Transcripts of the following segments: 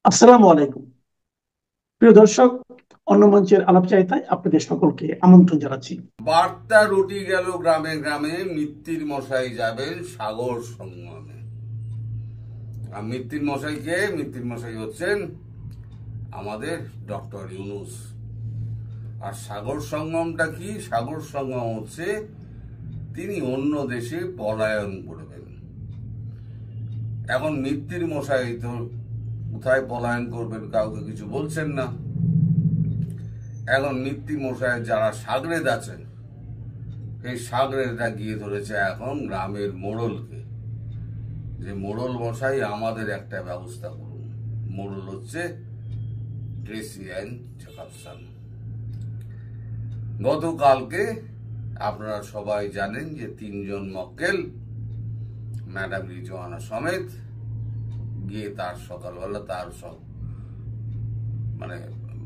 আসসালামু আলাইকুম। প্রিয় দর্শক, অন্য মঞ্চের আলাপচারিতায় আপনাদের সকলকে আমন্ত্রণ জানাচ্ছি। বার্তা রুটি গেল গ্রামে গ্রামে, মিত্তির মশাই যাবেন সাগর সঙ্গমে। আর মিত্তির মশাইকে, মিত্তির মশাই হচ্ছেন আমাদের ডক্টর ইউনূস। আর সাগর সঙ্গমটা কি? সাগর সঙ্গম হচ্ছে তিনি অন্য দেশে পলায়ন করবেন। এখন মিত্তির মশাই তো কোথায় পলায়ন করবেন কাউকে কিছু বলছেন না। এখন মিত্তির মশাই যারা সাগরেদ আছেন, এই সাগরেদরা গিয়ে ধরেছে এখন গ্রামের মোড়লকে, যে মোড়ল মশাই আমাদের একটা ব্যবস্থা করুন। মোড়ল হচ্ছে ট্রেসিয়ান জ্যাকবসন। গতকালকে আপনারা সবাই জানেন যে তিনজন মক্কেল ম্যাডাম রিজওয়ানা সমেত গিয়ে তার সকালবেলা তার সব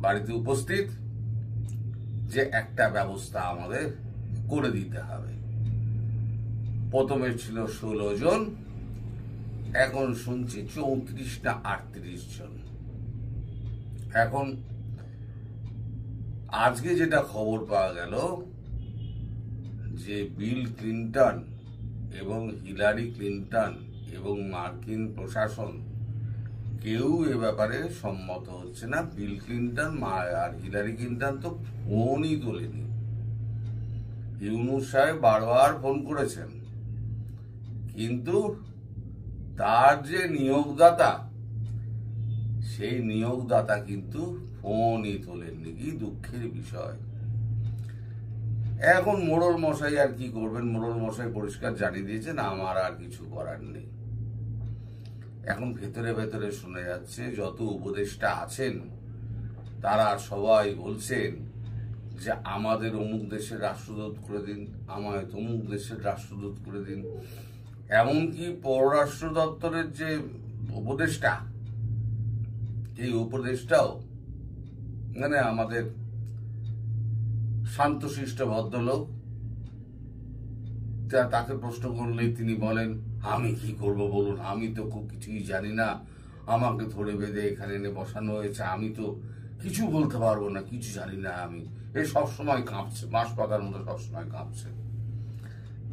বাড়িতে উপস্থিত, যে একটা ব্যবস্থা আমাদের করে দিতে হবে। প্রথমে ছিল 16 জন, এখন শুনছি 34 না 38 জন। এখন আজকে যেটা খবর পাওয়া গেল যে বিল ক্লিন্টন এবং হিলারি ক্লিন্টন এবং মার্কিন প্রশাসন কেউ এ ব্যাপারে সম্মত হচ্ছে না। বিল ক্লিন্টন আর হিলারি ক্লিন্টন তো ফোনই তোলেনি। ইউনূস সাহেব বারবার ফোন করেছেন, কিন্তু তার যে নিয়োগদাতা, সেই নিয়োগদাতা কিন্তু ফোনই তোলেননি। কি দুঃখের বিষয়। এখন মোড়ল মশাই আর কি করবেন? মোড়ল মশাই পরিষ্কার জানিয়ে দিয়েছেন আমার আর কিছু করার নেই। এখন ভেতরে ভেতরে শোনা যাচ্ছে যত উপদেষ্টা আছেন তারা সবাই বলছেন যে আমাদের অমুক দেশের রাষ্ট্রদূত করে দিন, আমায় তমুক দেশের রাষ্ট্রদূত করে দিন। এমনকি পররাষ্ট্র দপ্তরের যে উপদেষ্টা, এই উপদেষ্টাও আমাদের শান্তশিষ্ট ভদ্রলোক, তাকে প্রশ্ন করলেই তিনি বলেন আমি কি করব বলুন, আমি তো কিছুই জানি না, আমাকে ধরে বেঁধে এখানে এনে বসানো হয়েছে, আমি তো কিছু বলতে পারবো না, কিছু জানি না। আমি এ সবসময় কাঁপছে, বাঁশ পাতার মতো সবসময় কাঁপছে।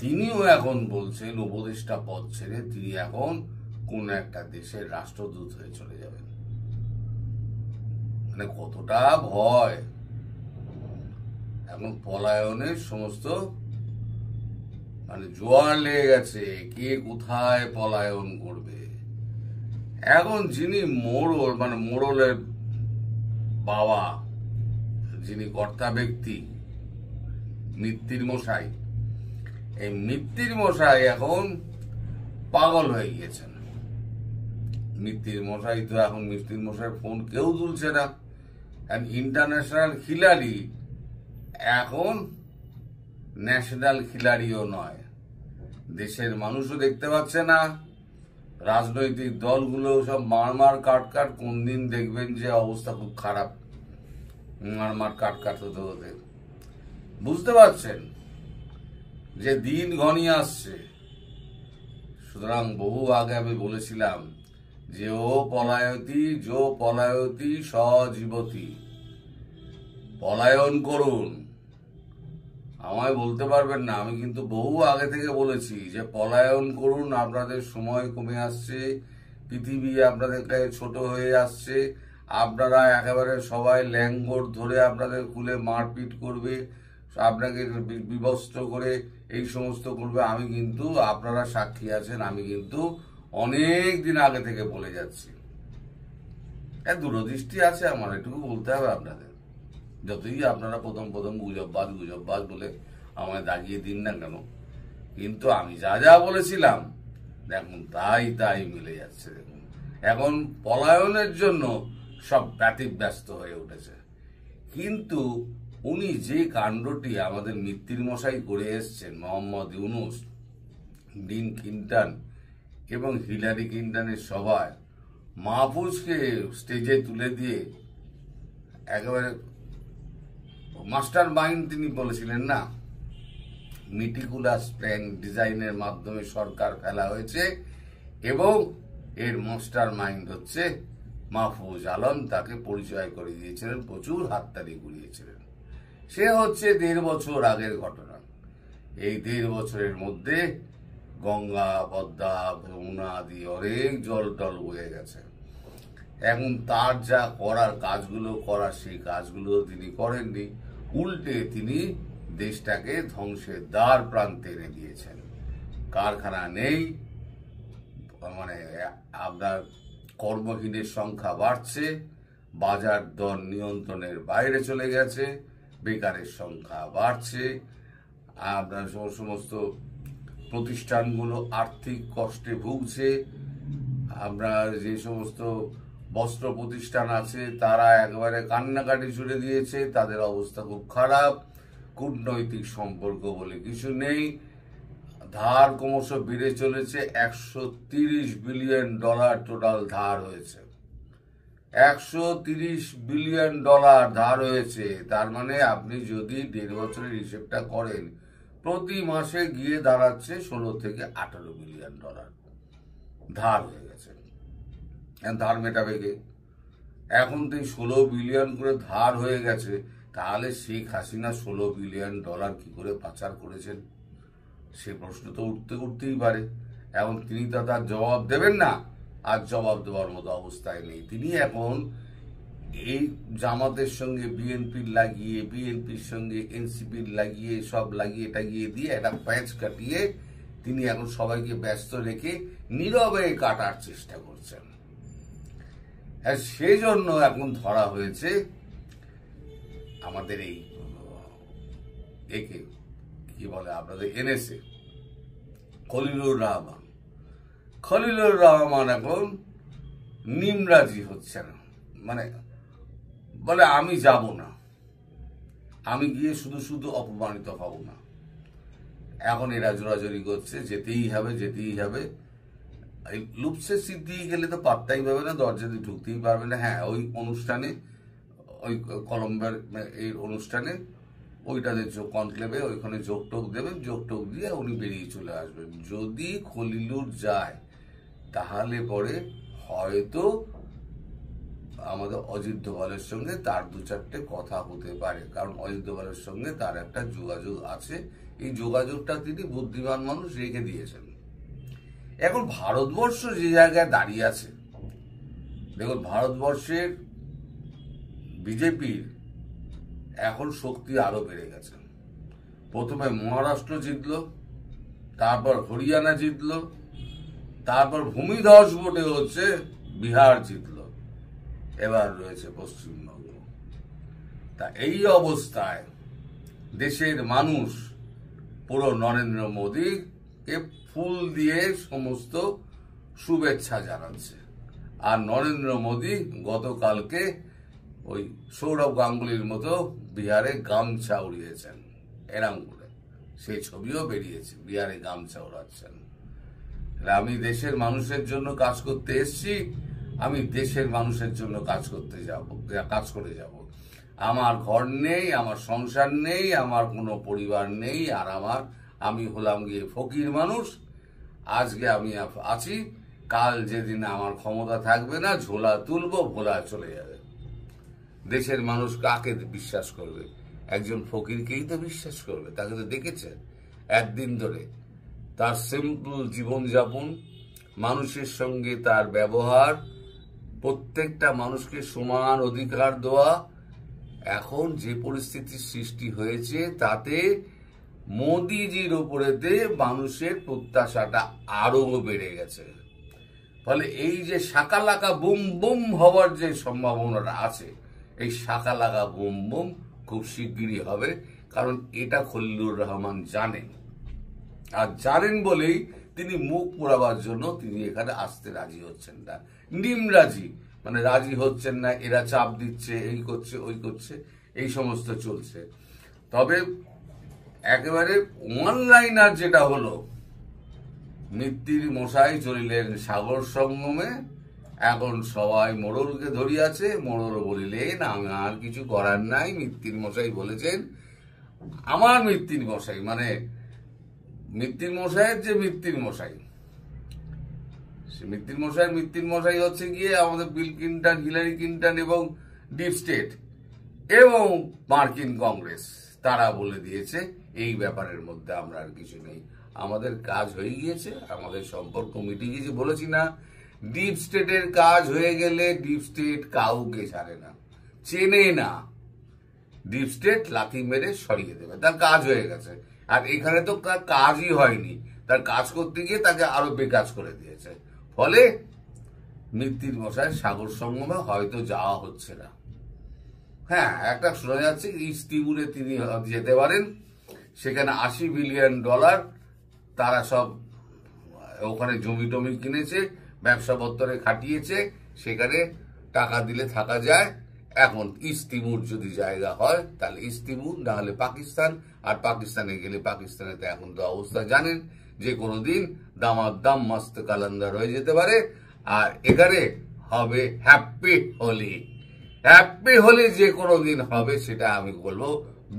তিনিও এখন বলছেন উপদেষ্টা পদ ছেড়ে তিনি এখন কোন একটা দেশের রাষ্ট্রদূত হয়ে চলে যাবেন। কতটা ভয়! এখন পলায়নের সমস্ত জোয়ার লেগে গেছে, কে কোথায় পলায়ন করবে। এখন যিনি মোড়ল, মোড়লের বাবা, যিনি কর্তা ব্যক্তি, মিত্তির মশাই, এই মিত্তির মশাই এখন পাগল হয়ে গিয়েছেন। মিত্তির মশাই তো এখন মিত্তির মশাই ফোন কেউ তুলছে না। ইন্টারন্যাশনাল খিলাড়ি এখন ন্যাশনাল খিলাড়িও নয়, দেশের মানুষও দেখতে পাচ্ছে না, রাজনৈতিক দলগুলো সব মারমার কাটকাট। কোন দিন দেখবেন যে অবস্থা খুব খারাপ, মারমার কাটকাট হতে হতে। বুঝতে পারছেন যে দিন ঘনিয়ে আসছে। সুতরাং বহু আগে আমি বলেছিলাম যে ও পলায়তি যো পলায়তি সজীবতি, পলায়ন করুন। আমায় বলতে পারবেন না, আমি কিন্তু বহু আগে থেকে বলেছি যে পলায়ন করুন, আপনাদের সময় কমে আসছে, পৃথিবী আপনাদের কাছে ছোট হয়ে আসছে, আপনারা একেবারে সবাই ল্যাঙ্গর ধরে আপনাদের খুলে মারপিট করবে, আপনাকে বিবস্ত্র করে এই সমস্ত করবে। আমি কিন্তু, আপনারা সাক্ষী আছেন, আমি কিন্তু অনেক দিন আগে থেকে বলে যাচ্ছি। দূরদৃষ্টি আছে আমার, এটুকু বলতে হবে আপনাদের। যতই আপনারা প্রথম প্রথম গুজববাজ বলে আমায় দাগিয়ে দিন না কেন, কিন্তু আমি যা যা বলেছিলাম দেখুন তাই তাই মিলে যাচ্ছে। দেখুন এখন পলায়নের জন্য সব ব্যতিব্যস্ত হয়ে উঠেছে। কিন্তু উনি যে কাণ্ডটি আমাদের মিত্তির মশাই করে এসছেন, মোহাম্মদ ইউনূস, বিল ক্লিন্টন এবং হিলারি ক্লিন্টনের সভায় মাহফুজকে স্টেজে তুলে দিয়ে একেবারে মাস্টার মাইন্ড তিনি বলেছিলেন না, মিটিকুলাস প্ল্যান ডিজাইনের মাধ্যমে সরকার ফেলা হয়েছে এবং এর মাস্টার মাইন্ড হচ্ছে মাহফুজ আলম তাকে পরিচয় করে দিয়েছিলেন, প্রচুর হাততালি কুড়িয়েছিলেন। সে হচ্ছে 1.5 বছর আগের ঘটনা। এই 1.5 বছরের মধ্যে গঙ্গা, পদ্মা, যমুনা আদি অনেক জল টল বয়ে গেছে। এখন তার যা করার কাজগুলো করার, সেই কাজগুলো তিনি করেননি। উল্টে তিনি দেশটাকে ধ্বংসের দ্বার প্রান্তে এনে দিয়েছেন। কারখানা নেই, মানে আপনার কর্মহীনের সংখ্যা বাড়ছে, বাজার দর নিয়ন্ত্রণের বাইরে চলে গেছে, বেকারের সংখ্যা বাড়ছে, আপনার সমস্ত প্রতিষ্ঠানগুলো আর্থিক কষ্টে ভুগছে। আপনার যে সমস্ত বস্ত্র প্রতিষ্ঠান আছে তারা একেবারে কান্নাকাটি ছুড়ে দিয়েছে, তাদের অবস্থা খুব খারাপ। কূটনৈতিক সম্পর্ক বলে কিছু নেই, ধার ক্রমশ বেড়ে চলেছে। $130 বিলিয়ন টোটাল ধার হয়েছে। $130 বিলিয়ন ধার হয়েছে। তার মানে আপনি যদি 1.5 বছরের হিসেবটা করেন, প্রতি মাসে গিয়ে দাঁড়াচ্ছে $16 থেকে $18 বিলিয়ন ধার হয়ে গেছে। ধার মেটাবে কে? এখন তো 16 বিলিয়ন করে ধার হয়ে গেছে, তাহলে শেখ হাসিনা $16 বিলিয়ন কি করে পাচার করেছেন? সে প্রশ্ন তো উঠতেই পারে। এখন তিনি তো তার জবাব দেবেন না, আর জবাব দেওয়ার মতো অবস্থায় নেই। তিনি এখন এই জামাতের সঙ্গে বিএনপির লাগিয়ে, বিএনপির সঙ্গে এনসিপির লাগিয়ে, সব লাগিয়ে টাগিয়ে দিয়ে একটা প্যাচ কাটিয়ে তিনি এখন সবাইকে ব্যস্ত রেখে নীরবে কাটার চেষ্টা করছেন। সেজন্য এখন ধরা হয়েছে আমাদের এই একে কি বলে আপনাদের এনএসএ, খলিলুর রহমান এখন নিমরাজি হচ্ছে না। মানে বলে আমি যাব না, আমি গিয়ে শুধু অপমানিত হব না। এখন এরা জোরাজোরি করছে, যেতেই হবে। এই লুপসে সিদ্ধি গেলে তো পাত্তাই পাবে না, দরজা দিয়ে ঢুকতেই পারবে না। হ্যাঁ, ওই অনুষ্ঠানে, ওই কলম্বিয়ার এই অনুষ্ঠানে, ওইটাতে কনক্লেভে ওইখানে যোগ দেবেন, যোগ দিয়ে উনি বেরিয়ে চলে আসবেন। যদি খলিলুর যায় তাহলে পরে হয়তো আমাদের অজিত দোভালের সঙ্গে তার 2-4টে কথা হতে পারে, কারণ অজিত দোভালের সঙ্গে তার একটা যোগাযোগ আছে। এই যোগাযোগটা তিনি বুদ্ধিমান মানুষ রেখে দিয়েছেন। এখন ভারতবর্ষ যে জায়গায় দাঁড়িয়ে আছে, দেখুন ভারতবর্ষের বিজেপির এখন শক্তি আরো বেড়ে গেছে। প্রথমে মহারাষ্ট্র জিতল, তারপর হরিয়ানা জিতল, তারপর ভূমিধস ভোটে হচ্ছে বিহার জিতল, এবার রয়েছে পশ্চিমবঙ্গ। তা এই অবস্থায় দেশের মানুষ পুরো নরেন্দ্র মোদীকে ফুল দিয়ে সমস্ত শুভেচ্ছা জানাচ্ছে। আর নরেন্দ্র মোদী গতকালকে ওই সৌরভ গাঙ্গুলির মতো বিহারে গামছা উড়িয়েছেন, এরাম করে সেই ছবিও বেরিয়েছে, বিহারে গামছা উড়াচ্ছেন। আমি দেশের মানুষের জন্য কাজ করতে এসছি, আমি দেশের মানুষের জন্য কাজ করে যাব। আমার ঘর নেই, আমার সংসার নেই, আমার কোনো পরিবার নেই, আর আমি হলাম গিয়ে ফকির মানুষ। আজকে আমি আছি, কাল যেদিন আমার ক্ষমতা থাকবে না, ঝোলা তুলবো, ভোলা চলে যাবে। দেশের মানুষ কাকে বিশ্বাস করবে? একজন ফকিরকেই তো বিশ্বাস করবে। তাকে তো দেখেছে একদিন ধরে তার সিম্পল জীবনযাপন, মানুষের সঙ্গে তার ব্যবহার, প্রত্যেকটা মানুষকে সমান অধিকার দেওয়া। এখন যে পরিস্থিতির সৃষ্টি হয়েছে তাতে মোদিজির উপরেতে মানুষের প্রত্যাশাটা আরো বেড়ে গেছে। ফলে এই যে শাকালাকা বুম বুম হওয়ার যে সম্ভাবনাটা আছে, এই শাকালাকা বুম বুম খুব শিগগিরই হবে। কারণ এটা খলিলুর রহমান জানেন, আর জানেন বলেই তিনি মুখ পোড়াবার জন্য তিনি এখানে আসতে রাজি হচ্ছেন না। নিমরাজি, মানে রাজি হচ্ছেন না, এরা চাপ দিচ্ছে, এই করছে ওই করছে, এই সমস্ত চলছে। তবে একেবারে অনলাইনার যেটা হলো, মিত্তির মশাই চলিলেন সাগর সঙ্গমে, এখন সবাই মোড়লকে ধরিয়াছে। মোড়ল বলিলেন আমার কিছু করার নাই। মিত্তির মশাই বলেছেন, আমার মিত্তির মশাই মানে মিত্তির মশাইয়ের যে মিত্তির মশাই, মৃত্যুর মশাই হচ্ছে গিয়ে আমাদের বিল ক্লিন্টন, হিলারি ক্লিন্টন এবং ডিপ স্টেট এবং মার্কিন কংগ্রেস। তারা বলে দিয়েছে এই ব্যাপারের মধ্যে আমরা আর কিছু নেই, আমাদের কাজ হয়ে গিয়েছে, আমাদের সম্পর্ক মিটে গিয়েছে। বলেছি না, ডিপ স্টেটের কাজ হয়ে গেলে ডিপ স্টেট কাউকে ছাড়ে না, চেনে না। ডিপ স্টেট লাথি মেরে সরিয়ে দেবে, তার কাজ হয়ে গেছে। আর এখানে তো তার কাজই হয়নি, তার কাজ করতে গিয়ে তাকে আরো বেকাজ করে দিয়েছে। ফলে মৃত্যুর মশাই সাগর সঙ্গমে হয়তো যাওয়া হচ্ছে না। হ্যাঁ, একটা শোনা যাচ্ছে ইস্ট তিমুরে তিনি যেতে পারেন, সেখানে $80 বিলিয়ন তারা সব ওখানে জমি টমি কিনেছে, ব্যবসাপত্রে খাটিয়েছে, সেখানে টাকা দিলে থাকা যায়। এখন ইস্ট তিমুর যদি জায়গা হয় তাহলে ইস্ট তিমুর, না হলে পাকিস্তান। আর পাকিস্তানে গেলে পাকিস্তানে তো এখন তো অবস্থা জানেন, যে কোনো দিন দামাদ্দাম মস্ত কালান্দার হয়ে যেতে পারে। আর এখানে হবে হ্যাপি হোলি। হ্যাপি হোলি যে কোনো দিন হবে, সেটা আমি বলবো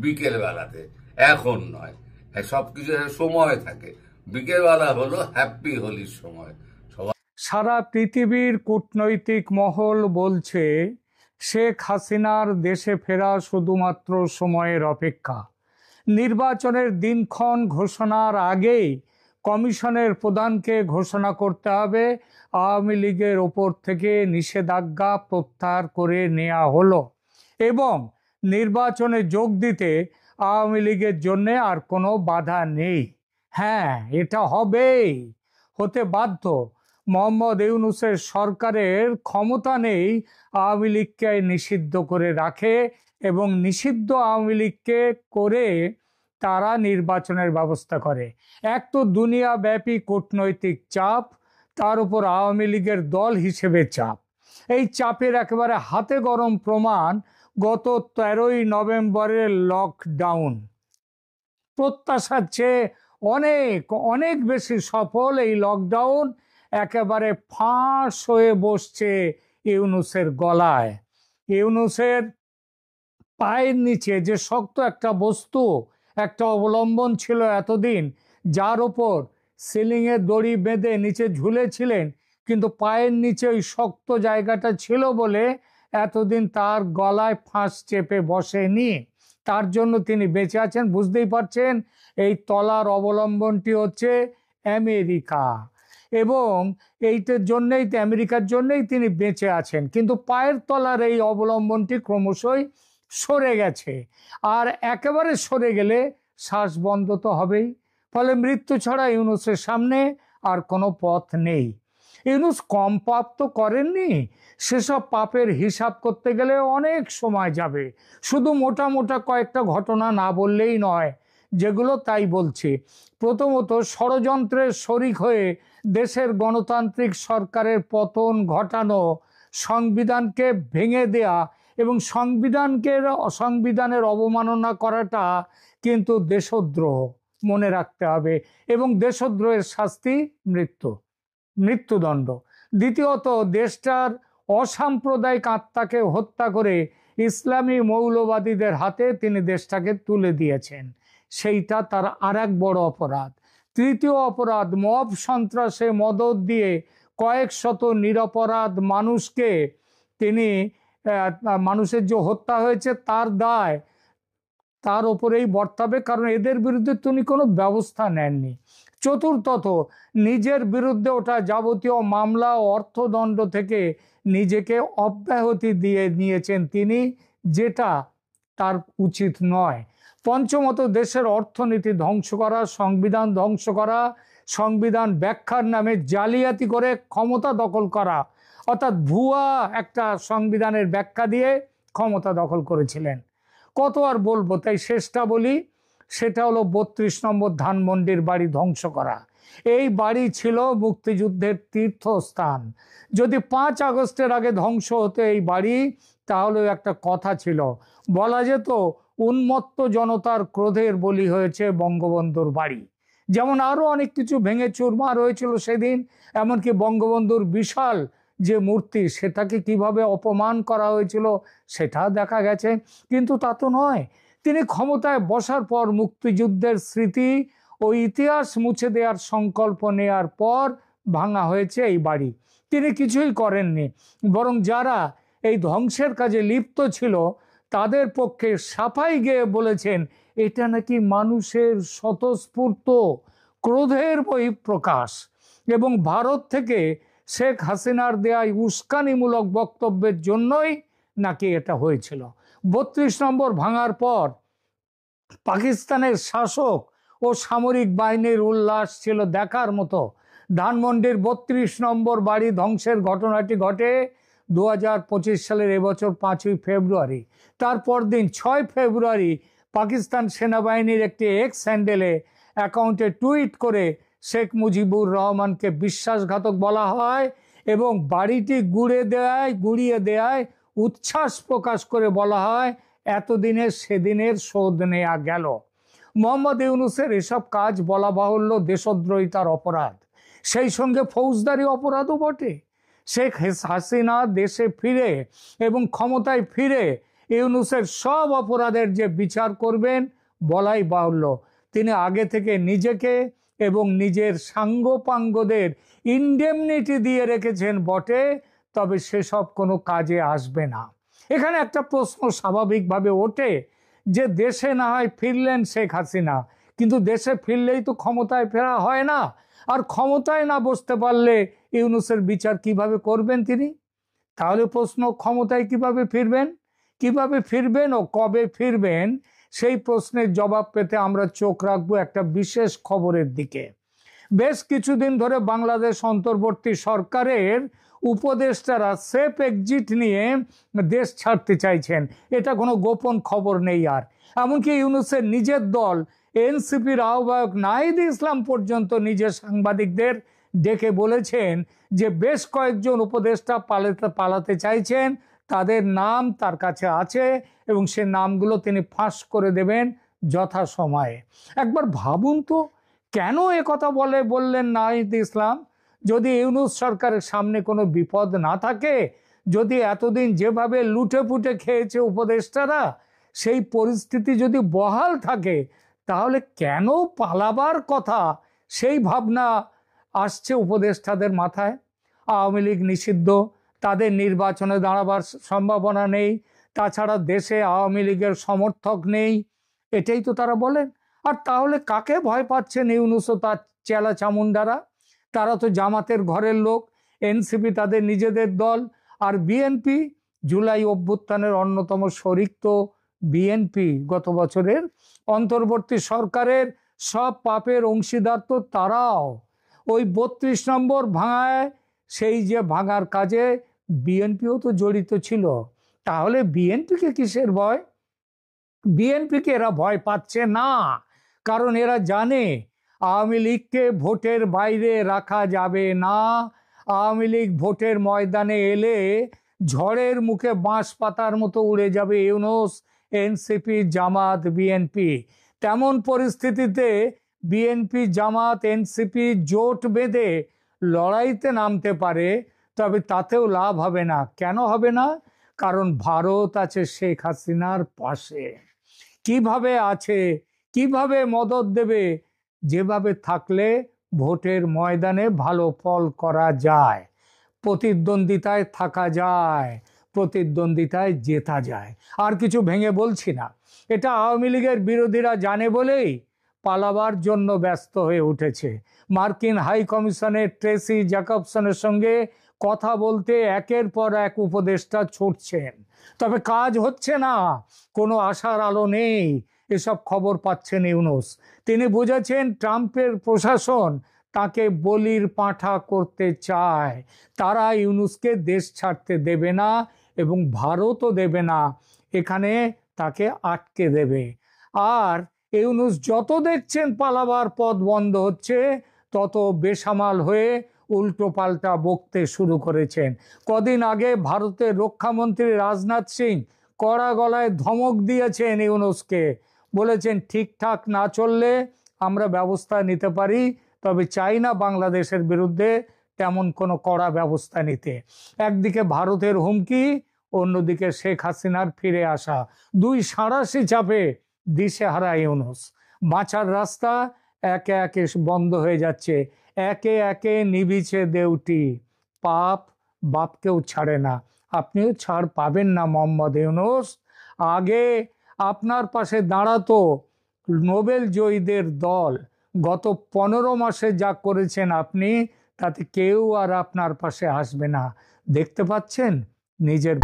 বিকেল বেলাতে, এখন নয়। সবকিছু সময় থাকে, বিকেল বেলা হলো হ্যাপি হোলির সময়। সারা পৃথিবীর কূটনৈতিক মহল বলছে শেখ হাসিনার দেশে ফেরা শুধুমাত্র সময়ের অপেক্ষা। নির্বাচনের দিনক্ষণ ঘোষণার আগেই কমিশনের প্রধানকে ঘোষণা করতে হবে আওয়ামী লীগের ওপর থেকে নিষেধাজ্ঞা প্রত্যাহার করে নেওয়া হলো এবং নির্বাচনে যোগ দিতে আওয়ামী লীগের জন্য আর কোনো বাধা নেই। হ্যাঁ, এটা হবেই, হতে বাধ্য। মোহাম্মদ ইউনূসের সরকারের ক্ষমতা নেই আওয়ামী লীগকে নিষিদ্ধ করে রাখে এবং নিষিদ্ধ আওয়ামী লীগকে করে তারা নির্বাচনের ব্যবস্থা করে। এক তো দুনিয়াব্যাপী কূটনৈতিক চাপ, তার উপর আওয়ামী লীগের দল হিসেবে চাপ। এই চাপের একেবারে হাতে গরম প্রমাণ গত 13ই নভেম্বরের লকডাউন। প্রত্যাশার চেয়ে অনেক অনেক বেশি সফল এই লকডাউন একেবারে ফাঁস হয়ে বসছে ইউনূসের গলায়। ইউনূসের পায়ের নিচে যে শক্ত একটা বস্তু, একটা অবলম্বন ছিল এতদিন, যার ওপর সিলিংয়ে দড়ি বেঁধে নিচে ঝুলেছিলেন, কিন্তু পায়ের নিচে ওই শক্ত জায়গাটা ছিল বলে এতদিন তার গলায় ফাঁস চেপে বসেনি। তার জন্য তিনি বেঁচে আছেন। বুঝতেই পারছেন, এই তলার অবলম্বনটি হচ্ছে আমেরিকা এবং এইটার জন্যই, আমেরিকার জন্যই তিনি বেঁচে আছেন। কিন্তু পায়ের তলার এই অবলম্বনটি ক্রমশই সরে গেছে, আর একেবারে সরে গেলে শ্বাস বন্ধ তো হবেই। ফলে মৃত্যু ছাড়া ইউনূসের সামনে আর কোনো পথ নেই। ইউনূস কম পাপ তো করেননি, সেসব পাপের হিসাব করতে গেলে অনেক সময় যাবে। শুধু মোটা মোটা কয়েকটা ঘটনা না বললেই নয়, যেগুলো তাই বলছি। প্রথমত, ষড়যন্ত্রের শরিক হয়ে দেশের গণতান্ত্রিক সরকারের পতন ঘটানো, সংবিধানকে ভেঙে দেয়া এবং সংবিধানের অবমাননা করাটা কিন্তু দেশদ্রোহ, মনে রাখতে হবে। এবং দেশদ্রোহের শাস্তি মৃত্যুদণ্ড। দ্বিতীয়ত, দেশটার অসাম্প্রদায়িক আত্মাকে হত্যা করে ইসলামী মৌলবাদীদের হাতে তিনি দেশটাকে তুলে দিয়েছেন, সেইটা তার আর এক বড় অপরাধ। তৃতীয় অপরাধ, মব সন্ত্রাসে মদদ দিয়ে কয়েক শত নিরপরাধ মানুষকে তিনি, মানুষের যে হত্যা হয়েছে তার দায় তার ওপরেই বর্তাবে, কারণ এদের বিরুদ্ধে তিনি কোনো ব্যবস্থা নেননি। চতুর্থত, নিজের বিরুদ্ধে ওঠা যাবতীয় মামলা ও অর্থদণ্ড থেকে নিজেকে অব্যাহতি দিয়ে নিয়েছেন তিনি, যেটা তার উচিত নয়। পঞ্চমত, দেশের অর্থনীতি ধ্বংস করা, সংবিধান ধ্বংস করা, সংবিধান ব্যাখ্যার নামে জালিয়াতি করে ক্ষমতা দখল করা, অর্থাৎ ভুয়া একটা সংবিধানের ব্যাখ্যা দিয়ে ক্ষমতা দখল করেছিলেন। কত আর বলবো, তাই শেষটা বলি, সেটা হলো 32 নম্বর ধানমন্ডির বাড়ি ধ্বংস করা। এই বাড়ি ছিল মুক্তিযুদ্ধের তীর্থস্থান। যদি 5 আগস্টের আগে ধ্বংস হতো এই বাড়ি, তাহলে একটা কথা ছিল, বলা যেত উন্মত্ত জনতার ক্রোধের বলি হয়েছে বঙ্গবন্ধুর বাড়ি। যেমন আরো অনেক কিছু ভেঙে চুরমার হয়েছিল সেদিন, এমনকি বঙ্গবন্ধুর বিশাল যে মূর্তি, সেটাকে কিভাবে অপমান করা হয়েছিল সেটা দেখা গেছে। কিন্তু তা তো নয়, তিনি ক্ষমতায় বসার পর মুক্তিযুদ্ধের স্মৃতি ও ইতিহাস মুছে দেওয়ার সংকল্প নেওয়ার পর ভাঙা হয়েছে এই বাড়ি। তিনি কিছুই করেননি, বরং যারা এই ধ্বংসের কাজে লিপ্ত ছিল তাদের পক্ষে সাফাই গেয়ে বলেছেন এটা নাকি মানুষের স্বতঃস্ফূর্ত ক্রোধের বহিঃপ্রকাশ এবং ভারত থেকে শেখ হাসিনার দেয়া উস্কানিমূলক বক্তব্যের জন্যই নাকি এটা হয়েছিল। ৩২ নম্বর ভাঙার পর পাকিস্তানের শাসক ও সামরিক বাহিনীর উল্লাস ছিল দেখার মতো। ধানমন্ডির ৩২ নম্বর বাড়ি ধ্বংসের ঘটনাটি ঘটে 2025 সালের এবছর 5ই ফেব্রুয়ারি। তারপর দিন 6 ফেব্রুয়ারি পাকিস্তান সেনাবাহিনীর একটি এক্স হ্যান্ডেলে অ্যাকাউন্টে টুইট করে শেখ মুজিবুর রহমানকে বিশ্বাসঘাতক বলা হয় এবং বাড়িটি গুড়িয়ে দেয় উচ্ছ্বাস প্রকাশ করে বলা হয় এতদিনের সেদিনের শোধ নেওয়া গেল। মোহাম্মদ ইউনূসের এসব কাজ বলা বাহুল্য দেশদ্রোহিতার অপরাধ, সেই সঙ্গে ফৌজদারি অপরাধও বটে। শেখ হাসিনা দেশে ফিরে এবং ক্ষমতায় ফিরে ইউনূসের সব অপরাধের যে বিচার করবেন বলাই বাহুল্য। তিনি আগে থেকে নিজেকে এবং নিজের সাঙ্গপাঙ্গদের ইনডেমনিটি দিয়ে রেখেছেন বটে, তবে সেসব কোনো কাজে আসবে না। এখানে একটা প্রশ্ন স্বাভাবিকভাবে ওঠে যে দেশে না হয় ফিরলেন শেখ হাসিনা, কিন্তু দেশে ফিরলেই তো ক্ষমতায় ফেরা হয় না, আর ক্ষমতায় না বসতে পারলে ইউনূসের বিচার কিভাবে করবেন তিনি? তাহলে প্রশ্ন, ক্ষমতায় কিভাবে ফিরবেন ও কবে ফিরবেন? সেই প্রশ্নের জবাব পেতে আমরা চোখ রাখবো একটা বিশেষ খবরের দিকে। বেশ কিছুদিন ধরে বাংলাদেশ অন্তর্বর্তী সরকারের উপদেষ্টারা সেফ এক্সিট নিয়ে দেশ ছাড়তে চাইছেন, এটা কোনো গোপন খবর নেই। আর এমনকি ইউনূসের নিজের দল এনসিপির আহ্বায়ক নাহিদ ইসলাম পর্যন্ত নিজের সাংবাদিকদের ডেকে বলেছেন যে বেশ কয়েকজন উপদেষ্টা পালাতে চাইছেন, তাদের নাম তার কাছে আছে এবং সে নামগুলো তিনি ফাঁস করে দেবেন যথাসময়ে। একবার ভাবুন তো, কেন একথা বললেন নাহিদ ইসলাম? যদি ইউনূস সরকারের সামনে কোনো বিপদ না থাকে, যদি এতদিন যেভাবে লুটে পুটে খেয়েছে উপদেষ্টারা সেই পরিস্থিতি যদি বহাল থাকে, তাহলে কেন পালাবার কথা সেই ভাবনা আসছে উপদেষ্টাদের মাথায়? আওয়ামী লীগ নিষিদ্ধ, তাদের নির্বাচনে দাঁড়াবার সম্ভাবনা নেই, তাছাড়া দেশে আওয়ামী লীগের সমর্থক নেই, এটাই তো তারা বলেন। আর তাহলে কাকে ভয় পাচ্ছেন ইউনূস ও তার চেলা চামুন্ডারা? তারা তো জামাতের ঘরের লোক, এনসিপি তাদের নিজেদের দল, আর বিএনপি জুলাই অভ্যুত্থানের অন্যতম শরিক তো বিএনপি। গত বছরের অন্তর্বর্তী সরকারের সব পাপের অংশীদার তো তারাও। ওই ৩২ নম্বর ভাঙায়, সেই যে ভাঙার কাজে বিএনপিও তো জড়িত ছিল। তাহলে বিএনপিকে কিসের ভয়? বিএনপিকে এরা ভয় পাচ্ছে না, কারণ এরা জানে আওয়ামী লীগকে ভোটের বাইরে রাখা যাবে না। আওয়ামী লীগ ভোটের ময়দানে এলে ঝড়ের মুখে বাঁশ পাতার মতো উড়ে যাবে ইউনূস, এনসিপি, জামাত, বিএনপি। তেমন পরিস্থিতিতে বিএনপি, জামাত, এনসিপি জোট বেঁধে লড়াইতে নামতে পারে, তবে তাতেও লাভ হবে না। কেন হবে না? কারণ ভারত আছে শেখ হাসিনার পাশে। কিভাবে আছে, কিভাবে মদদ দেবে? যেভাবে থাকলে ভোটের ময়দানে ভালো ফল করা যায়, প্রতিদ্বন্দ্বিতায় থাকা যায়, প্রতিদ্বন্দ্বিতায় জেতা যায়। আর কিছু ভেঙে বলছি না, এটা আওয়ামী লীগের বিরোধীরা জানে বলেই পালাবার জন্য ব্যস্ত হয়ে উঠেছে। মার্কিন হাই কমিশনের ট্রেসি জ্যাকবসনের সঙ্গে কথা বলতে একের পর এক উপদেষ্টা ছুটছেন, তবে কাজ হচ্ছে না, কোনো আশার আলো নেই। এসব খবর পাচ্ছেন ইউনূস। তিনি বুঝেছেন ট্রাম্পের প্রশাসন তাকে বলির পাঁঠা করতে চায়। তারা ইউনূসকে দেশ ছাড়তে দেবে না এবং ভারতও দেবে না, এখানে তাকে আটকে দেবে। আর ইউনূস যত দেখছেন পালাবার পথ বন্ধ হচ্ছে, তত বেসামাল হয়ে উল্টো পাল্টা বকতে শুরু করেছেন। কদিন আগে ভারতের রক্ষামন্ত্রী রাজনাথ সিং কড়া গলায় ধমক দিয়েছেন ইউনূসকে, বলেছেন ঠিকঠাক না চললে আমরা ব্যবস্থা নিতে পারি, তবে চাই না বাংলাদেশের বিরুদ্ধে তেমন কোনো কড়া ব্যবস্থা নিতে। একদিকে ভারতের হুমকি, অন্যদিকে শেখ হাসিনার ফিরে আসা, দুই সাঁড়াশি চাপে দিশেহারা ইউনূস। বাঁচার রাস্তা একে একে বন্ধ হয়ে যাচ্ছে। একে একে নিবিছে দেউটি, পাপ বাপকেও ছাড়ে না। আপনিও ছাড় পাবেন না মোহাম্মদ ইউনূস। আগে আপনার পাশে দাঁড়াতো নোবেল জয়ীদের দল। গত 15 মাসে যা করেছেন আপনি, তাতে কেউ আর আপনার পাশে আসবে না। দেখতে পাচ্ছেন নিজের